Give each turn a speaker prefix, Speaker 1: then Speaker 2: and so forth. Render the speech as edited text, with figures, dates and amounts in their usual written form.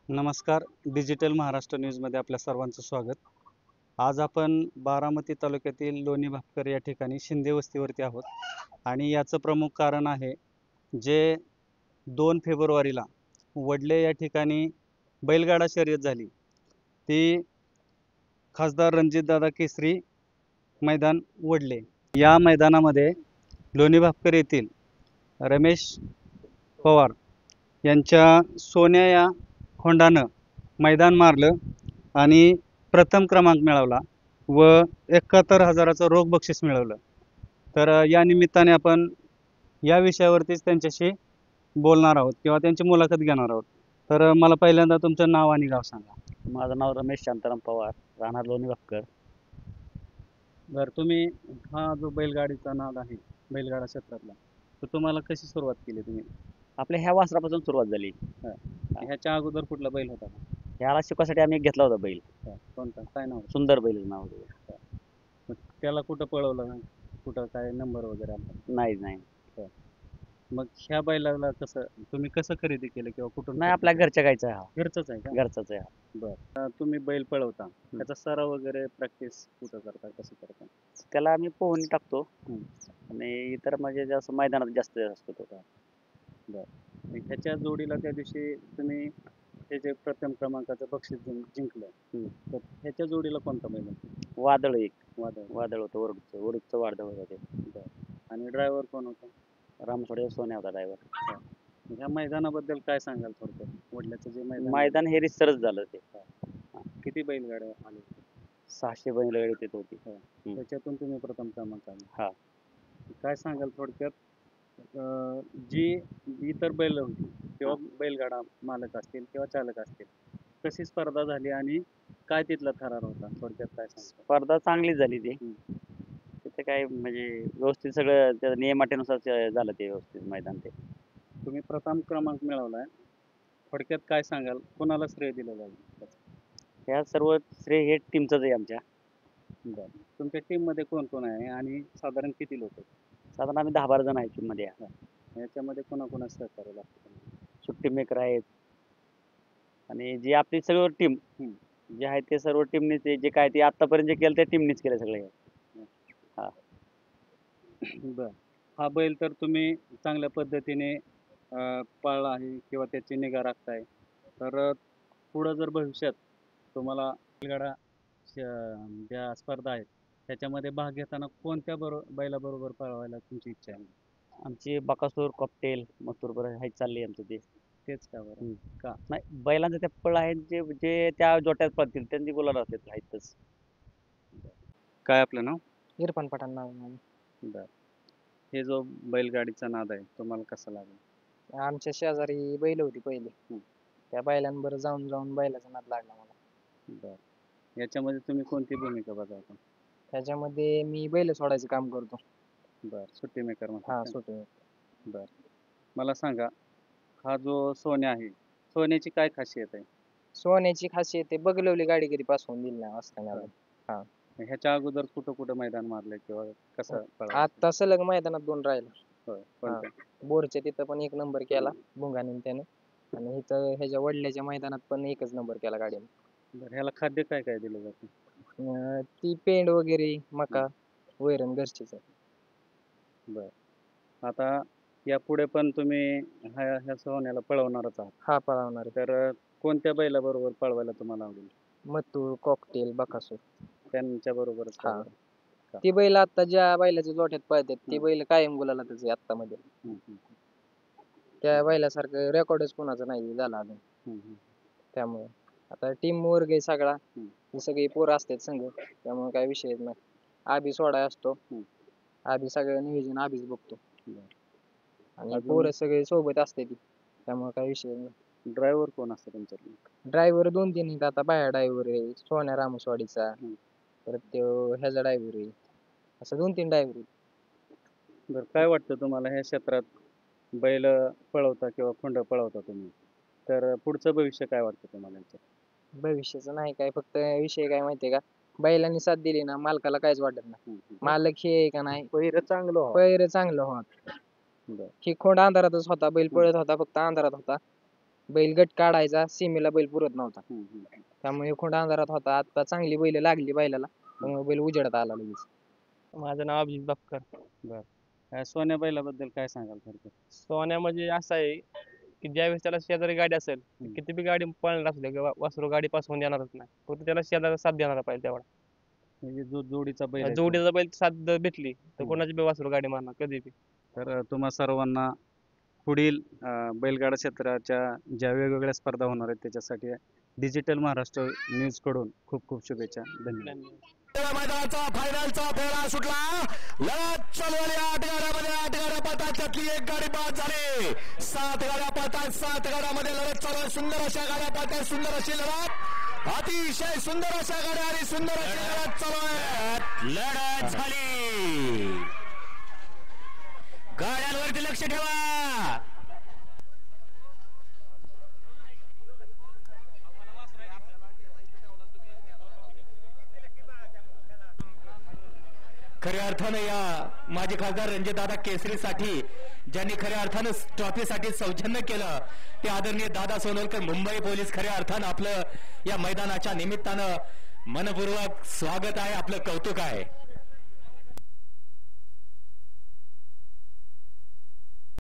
Speaker 1: नमस्कार. डिजिटल महाराष्ट्र न्यूजमध्ये आपल्या सर्वांचं स्वागत. आज आपण बारामती तालुक्यातील लोणी भापकर या ठिकाणी शिंदे वस्तीवरती आहोत आणि याचं प्रमुख कारण आहे, जे 2 फेब्रुवारीला वडले या ठिकाणी बैलगाडा शर्यत झाली. ती खासदार रणजितदादा केसरी मैदान वडले. या मैदानामध्ये लोणी भापकर येथील रमेश पवार यांच्या सोन्या या होंडानं मैदान मारलं आणि प्रथम क्रमांक मिळवला व 71,000चं रोख बक्षीस मिळवलं. तर या निमित्ताने आपण या विषयावरतीच त्यांच्याशी बोलणार आहोत किंवा त्यांची मुलाखत घेणार आहोत. तर मला पहिल्यांदा तुमचं नाव आणि गाव सांगा.
Speaker 2: माझं नाव रमेश शांताराम पवार, राहणार लोणी भापकर.
Speaker 1: बरं, तुम्ही हा जो बैलगाडीचा नाद आहे बैलगाडा क्षेत्रातला, तर तुम्हाला कशी सुरुवात केली तुम्ही?
Speaker 2: आपल्या ह्या वासरापासून सुरुवात झाली.
Speaker 1: ह्याच्या अगोदर कुठला बैल होता का?
Speaker 2: ह्याला शिकवासाठी आम्ही एक घेतला होता बैल,
Speaker 1: कोणता, काय नाव?
Speaker 2: सुंदर बैल नाव होतं.
Speaker 1: मग त्याला कुठं पळवलं का? कुठं काय नंबर वगैरे आला?
Speaker 2: नाही नाही
Speaker 1: मग ह्या बैलाला तुम्ही कसं खरेदी केलं किंवा कुठून
Speaker 2: नाही आपल्या घरच्या गायचा आहे हा,
Speaker 1: घरचंच आहे का?
Speaker 2: घरचाच आहे हा.
Speaker 1: तुम्ही बैल पळवता, त्याचा सराव वगैरे प्रॅक्टिस कुठं करता, कसं करता?
Speaker 2: त्याला आम्ही पोहणी टाकतो
Speaker 1: हम्म.
Speaker 2: आणि इतर म्हणजे जास्त मैदानात जास्त असतो तो.
Speaker 1: मग ह्याच्या जोडीला त्या दिवशी तुम्ही हे जे प्रथम क्रमांकाचं बक्षीस जिंकलं, तर ह्याच्या जोडीला कोणता बैल होता?
Speaker 2: वादळ एक
Speaker 1: वादळ.
Speaker 2: वादळ होतं, ओरडचं वादळ होतं ते.
Speaker 1: आणि ड्रायव्हर कोण होता?
Speaker 2: रामसोडे सोन्या होता ड्रायव्हर.
Speaker 1: ह्या मैदानाबद्दल काय सांगाल थोडक्यात? वडल्याचं जे
Speaker 2: मैदान हे रितसरच झालं ते.
Speaker 1: किती बैलगाड्या आले?
Speaker 2: 600 बैल येत होती.
Speaker 1: त्याच्यातून तुम्ही प्रथम क्रमांक आले.
Speaker 2: हा.
Speaker 1: काय सांगाल थोडक्यात, जी इतर बैल होती किंवा बैलगाडा मालक असतील किंवा चालक असतील, कशी स्पर्धा झाली आणि काय तिथला थरार होता, थोडक्यात काय सांगता?
Speaker 2: स्पर्धा चांगलीच झाली ती. तिथे काय म्हणजे व्यवस्थित सगळं त्या नियमाटीनुसार झालं ते व्यवस्थित मैदान ते.
Speaker 1: तुम्ही प्रथम क्रमांक मिळवलाय, थोडक्यात काय सांगाल, कोणाला श्रेय दिलं जाईल?
Speaker 2: ह्या सर्व श्रेय हे टीमचंच आहे आमच्या.
Speaker 1: बरं, तुमच्या टीममध्ये कोण कोण आहे आणि साधारण किती लोक आहेत?
Speaker 2: साधारण आम्ही 10-12 जण आहे टीममध्ये.
Speaker 1: याच्यामध्ये कोणाकोणाचं सहकार्य लागतं?
Speaker 2: सुट्टी मेकर आहेत आणि जी आपली सर्व टीम जे आहे ते सर्व टीमने जे काय ते आतापर्यंत जे केलं ते टीमनेच केलं सगळं.
Speaker 1: बर, हा बैल तर तुम्ही चांगल्या पद्धतीने पाळला आहे किंवा त्याची निगा राखताय. तर पुढं जर भविष्यात तुम्हाला बैलगाडा ज्या स्पर्धा आहेत त्याच्यामध्ये भाग घेताना कोणत्या बैलाबरोबर पळवायला तुमची इच्छा आहे?
Speaker 2: आमची बकासूर, कॉकटेल, मथुर हे चालली आमचं ते.
Speaker 1: तेच का बरं? का?
Speaker 2: नाही बैलांचं त्या पळ आहेत जे जे त्या जोट्यात पळतील त्यांची गुलाल असतात आहेतच.
Speaker 1: काय आपलं नाव?
Speaker 2: इरफान पठाण नाव आहे माझं.
Speaker 1: बर, हे जो बैलगाडीचा नाद आहे तुम्हाला कसा लागला?
Speaker 3: आमच्या शेजारी बैल होती पहिले, त्या बैलांबरोबर जाऊन जाऊन बैलाचा नाद लागला मला.
Speaker 1: बर, याच्यामध्ये तुम्ही कोणती भूमिका बजावता?
Speaker 3: त्याच्यामध्ये मी बैल सोडायचं काम करतो.
Speaker 1: बर, सुट्टी मेकर
Speaker 3: हा,
Speaker 1: म्हणतात का?
Speaker 3: सुटे.
Speaker 1: बर, मला सांगा, हा जो सोन्या आहे, सोन्याची काय खासियत आहे?
Speaker 3: सोन्याची खासियत आहे, बगलवली गाडी कधी पास होऊन दिली नाही असताना.
Speaker 1: ह्याच्या अगोदर कुठं कुठं मैदान मारलंय किंवा कसं पळाला?
Speaker 3: आता सलग मैदानात 2 राहिला.
Speaker 1: होय, कोणत्या?
Speaker 3: बोरच्या तिथं पण 1 नंबर केला भुंगाने त्याने, आणि इथं ह्याच्या वडल्याच्या मैदानात पण 1च नंबर केला गाडीने.
Speaker 1: बरं, ह्याला खाद्य काय काय दिलं जातं?
Speaker 3: ती पेंड वगैरे, मका, वैरण घरचीच आहे.
Speaker 1: बर, आता यापुढे पण तुम्ही ह्या सोन्याला पळवणारच आहात,
Speaker 3: हा, पळवणार आहे.
Speaker 1: तर कोणत्या बैलाबरोबर पळवायला तुम्हाला आवडेल?
Speaker 3: मथुर, कॉकटेल, बकासूर.
Speaker 1: त्यांच्या बरोबरच
Speaker 3: हा.
Speaker 1: पळवायला?
Speaker 3: ती बैल आता ज्या बैलाच्या जोट्यात पळतात ती बैल कायम गुलाला त्याचे आता मध्ये. त्या बैलासारखं रेकॉर्डच कोणाचं नाही झालं अजून. त्यामुळे आता टीम वर्ग आहे सगळा, ही सगळी पोरं असतात संघ, त्यामुळे काय विषयच नाही. आभी सोडाय असतो, आभी सगळं नियोजन आभीच बघतो, आणि पोरं सगळे सोबत असते ती, त्यामुळे काय विषय नाही.
Speaker 1: ड्रायव्हर कोण असतं तुमच्याकडे?
Speaker 3: ड्रायव्हर 2-3 आहेत. आता बाया ड्रायव्हर आहे, सोन्या रामसवाडीचा, परत तो ह्याचा ड्रायव्हर आहे, असं 2-3 ड्रायव्हर आहेत.
Speaker 1: बरं, काय वाटतं तुम्हाला ह्या क्षेत्रात बैल पळवता किंवा खोंड पळवता तुम्ही, तर पुढचं भविष्य काय वाटतं तुम्हाला याच्यात?
Speaker 3: भविष्याचं नाही काय, फक्त विषय काय माहितीये का, बैलांनी साथ दिली ना मालकाला काहीच वाटत नाही. मालक हे आहे का नाही,
Speaker 1: पहिरं चांगलं
Speaker 3: पैर चांगलं होत.
Speaker 1: बरं.
Speaker 3: ही खोंड अंधारातच होता, बैल पळत होता, फक्त अंधारात होता. बैल गट काढायचा सीमेला बैल पुरत नव्हता त्यामुळे खोंड अंधारात होता. आता चांगली बैल लागली बैलाला त्यामुळे बैल उजेडात आला लगेच.
Speaker 4: माझं नाव अभिजित बापकर.
Speaker 1: सोन्या बैलाबद्दल काय सांगाल थोडक्यात?
Speaker 4: सोन्या म्हणजे असं आहे की ज्यावेळेस त्याला शेजारी गाडी असेल किती बी गाडी पळणार असू दे वासरू गाडी पासून देणारच नाही. फक्त त्याला शेजारी साथ देणारा पाहिजे तेवढा.
Speaker 1: म्हणजे जो जोडीचा बैल आहे तो.
Speaker 4: जोडीचा बैल साथ भेटली तर कोणाची बी वासरू गाडी मारणार कधी बी.
Speaker 1: तर तुम्हा सर्वांना पुढील बैलगाडा क्षेत्राच्या ज्या वेगवेगळ्या स्पर्धा होणार आहेत त्याच्यासाठी डिजिटल महाराष्ट्र न्यूज कडून खूप खूप शुभेच्छा. धन्यवाद.
Speaker 4: धन्यवाद.
Speaker 5: मैदानाचा फायनलचा फेरा सुटला. लढत चालू झाली 8 गाड्यामध्ये. 8 गाड्या पळतात त्यातली एक गाडी बाद झाली. 7 गाड्या पळतात. 7 गाड्यामध्ये लढत चालू आहे. सुंदर अशा गाड्या पळतात. सुंदर अशी लढत अतिशय सुंदर अशा गाड्या आणि सुंदर अशी लढत चालू आहे. लढत झाली. गाड्यांवरती लक्ष ठेवा. खऱ्या अर्थानं या माजी खासदार रणजितदादा केसरीसाठी ज्यांनी खऱ्या अर्थानं ट्रॉफीसाठी सौजन्य केलं ते आदरणीय दादा सोनवलकर मुंबई पोलीस खऱ्या अर्थानं आपलं या मैदानाच्या निमित्तानं मनपूर्वक स्वागत आहे. आपलं कौतुक आहे.